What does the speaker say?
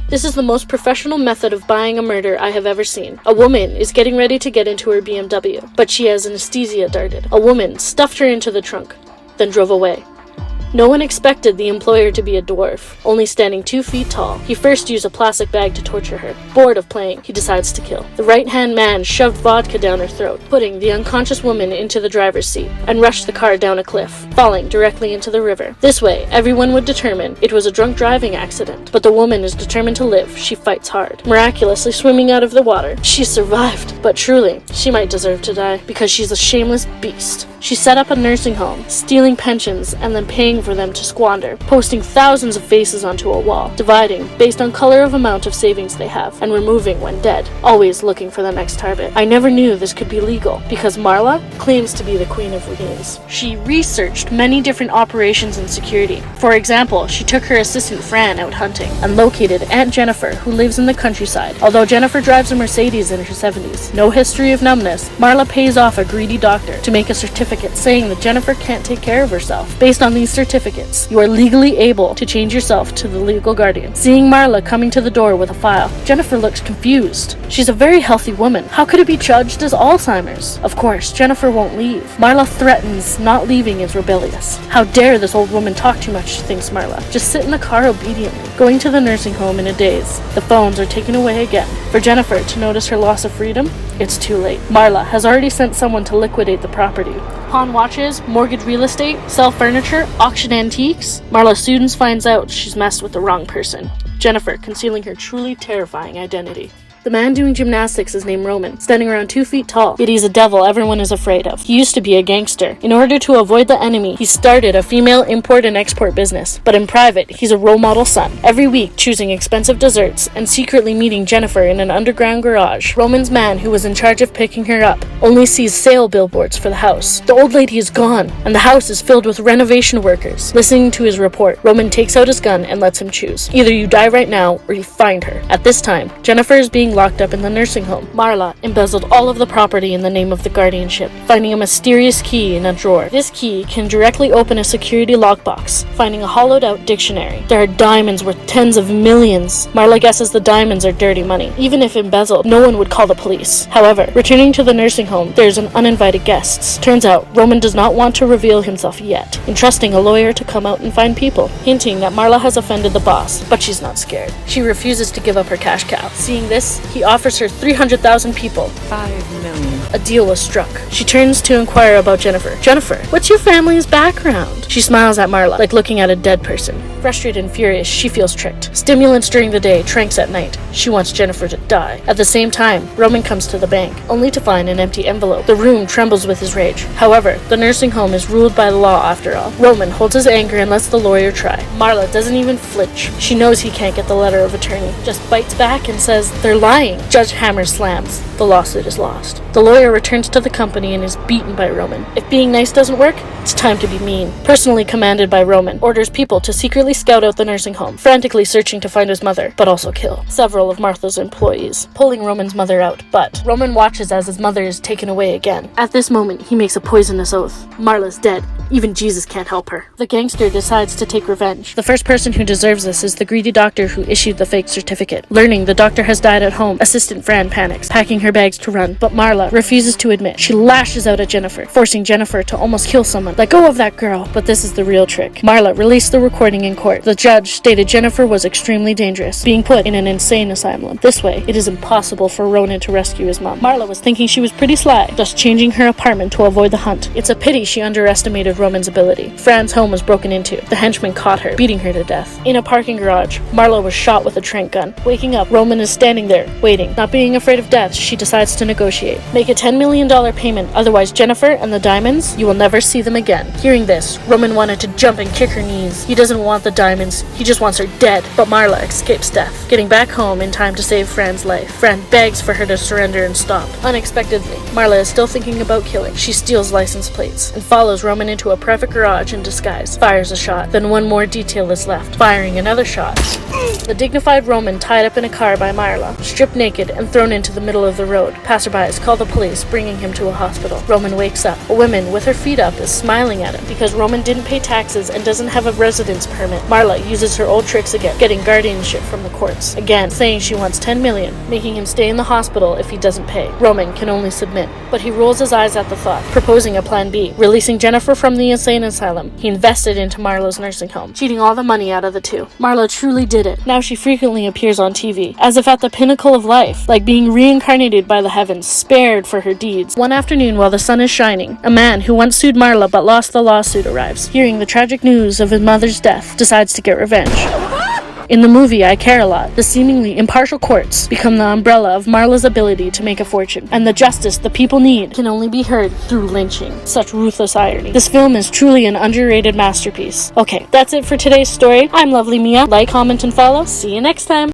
This is the most professional method of buying a murder I have ever seen. A woman is getting ready to get into her BMW, but she has anesthesia darted. A woman stuffed her into the trunk, then drove away. No one expected the employer to be a dwarf, only standing 2 feet tall. He first used a plastic bag to torture her. Bored of playing, he decides to kill. The right-hand man shoved vodka down her throat, putting the unconscious woman into the driver's seat, and rushed the car down a cliff, falling directly into the river. This way, everyone would determine it was a drunk driving accident, but the woman is determined to live. She fights hard, miraculously swimming out of the water. She survived, but truly, she might deserve to die, because she's a shameless beast. She set up a nursing home, stealing pensions and then paying for them to squander, posting thousands of faces onto a wall, dividing based on color of amount of savings they have, and removing when dead, always looking for the next target. I never knew this could be legal, because Marla claims to be the queen of games. She researched many different operations and security. For example, she took her assistant Fran out hunting, and located Aunt Jennifer, who lives in the countryside. Although Jennifer drives a Mercedes in her 70s, no history of numbness, Marla pays off a greedy doctor to make a certificate saying that Jennifer can't take care of herself. Based on these certificates, you are legally able to change yourself to the legal guardian. Seeing Marla coming to the door with a file, Jennifer looks confused. She's a very healthy woman. How could it be judged as Alzheimer's? Of course, Jennifer won't leave. Marla threatens not leaving is rebellious. How dare this old woman talk too much, thinks Marla. Just sit in the car obediently. Going to the nursing home in a daze, the phones are taken away again. For Jennifer to notice her loss of freedom, it's too late. Marla has already sent someone to liquidate the property. Pawn watches, mortgage real estate, sell furniture, auction antiques. Marla soon finds out she's messed with the wrong person. Jennifer concealing her truly terrifying identity. The man doing gymnastics is named Roman, standing around 2 feet tall, yet he's a devil everyone is afraid of. He used to be a gangster. In order to avoid the enemy, he started a female import and export business, but in private, he's a role model son. Every week, choosing expensive desserts and secretly meeting Jennifer in an underground garage. Roman's man, who was in charge of picking her up, only sees sale billboards for the house. The old lady is gone, and the house is filled with renovation workers. Listening to his report, Roman takes out his gun and lets him choose. Either you die right now, or you find her. At this time, Jennifer is being locked up in the nursing home. Marla embezzled all of the property in the name of the guardianship, finding a mysterious key in a drawer. This key can directly open a security lockbox, finding a hollowed out dictionary. There are diamonds worth tens of millions. Marla guesses the diamonds are dirty money. Even if embezzled, no one would call the police. However, returning to the nursing home, there's an uninvited guest. Turns out, Roman does not want to reveal himself yet, entrusting a lawyer to come out and find people, hinting that Marla has offended the boss, but she's not scared. She refuses to give up her cash cow. Seeing this, he offers her 300,000 people. 5 million. A deal was struck. She turns to inquire about Jennifer. Jennifer, what's your family's background? She smiles at Marla, like looking at a dead person. Frustrated and furious, she feels tricked. Stimulants during the day, tranks at night. She wants Jennifer to die. At the same time, Roman comes to the bank, only to find an empty envelope. The room trembles with his rage. However, the nursing home is ruled by the law after all. Roman holds his anger and lets the lawyer try. Marla doesn't even flinch. She knows he can't get the letter of attorney, just bites back and says, they're lying. Judge hammers slams. The lawsuit is lost. The lawyer returns to the company and is beaten by Roman. If being nice doesn't work, it's time to be mean. Personally commanded by Roman, orders people to secretly scout out the nursing home, frantically searching to find his mother, but also kill several of Martha's employees, pulling Roman's mother out. But Roman watches as his mother is taken away again. At this moment, he makes a poisonous oath. Marla's dead. Even Jesus can't help her. The gangster decides to take revenge. The first person who deserves this is the greedy doctor who issued the fake certificate. Learning the doctor has died at home, assistant Fran panics, packing her bags to run, but Marla refuses to admit. She lashes out at Jennifer, forcing Jennifer to almost kill someone. Let go of that girl. But this is the real trick. Marla released the recording in court. The judge stated Jennifer was extremely dangerous, being put in an insane asylum. This way, it is impossible for Ronan to rescue his mom. Marla was thinking she was pretty sly, just changing her apartment to avoid the hunt. It's a pity she underestimated Roman's ability. Fran's home was broken into. The henchman caught her, beating her to death. In a parking garage, Marla was shot with a trank gun. Waking up, Roman is standing there, waiting. Not being afraid of death, she decides to negotiate. Make a $10 million payment, otherwise Jennifer and the diamonds, you will never see them again. Hearing this, Roman wanted to jump and kick her knees. He doesn't want the diamonds, he just wants her dead. But Marla escapes death, getting back home in time to save Fran's life. Fran begs for her to surrender and stop. Unexpectedly, Marla is still thinking about killing. She steals license plates and follows Roman into a private garage in disguise, fires a shot. Then one more detail is left, firing another shot. The dignified Roman tied up in a car by Marla, stripped naked and thrown into the middle of the road. Passerbys call the police. police, bringing him to a hospital. Roman wakes up. A woman with her feet up is smiling at him because Roman didn't pay taxes and doesn't have a residence permit. Marla uses her old tricks again, getting guardianship from the courts. Again, saying she wants 10 million, making him stay in the hospital if he doesn't pay. Roman can only submit, but he rolls his eyes at the thought, proposing a plan B, releasing Jennifer from the insane asylum. He invested into Marla's nursing home, cheating all the money out of the two. Marla truly did it. Now she frequently appears on TV, as if at the pinnacle of life, like being reincarnated by the heavens, spared for her deeds. One afternoon while the sun is shining, a man who once sued Marla but lost the lawsuit arrives. Hearing the tragic news of his mother's death, decides to get revenge. In the movie I Care a Lot, the seemingly impartial courts become the umbrella of Marla's ability to make a fortune, and the justice the people need can only be heard through lynching. Such ruthless irony. This film is truly an underrated masterpiece. Okay, that's it for today's story. I'm Lovely Mia. Like, comment, and follow. See you next time.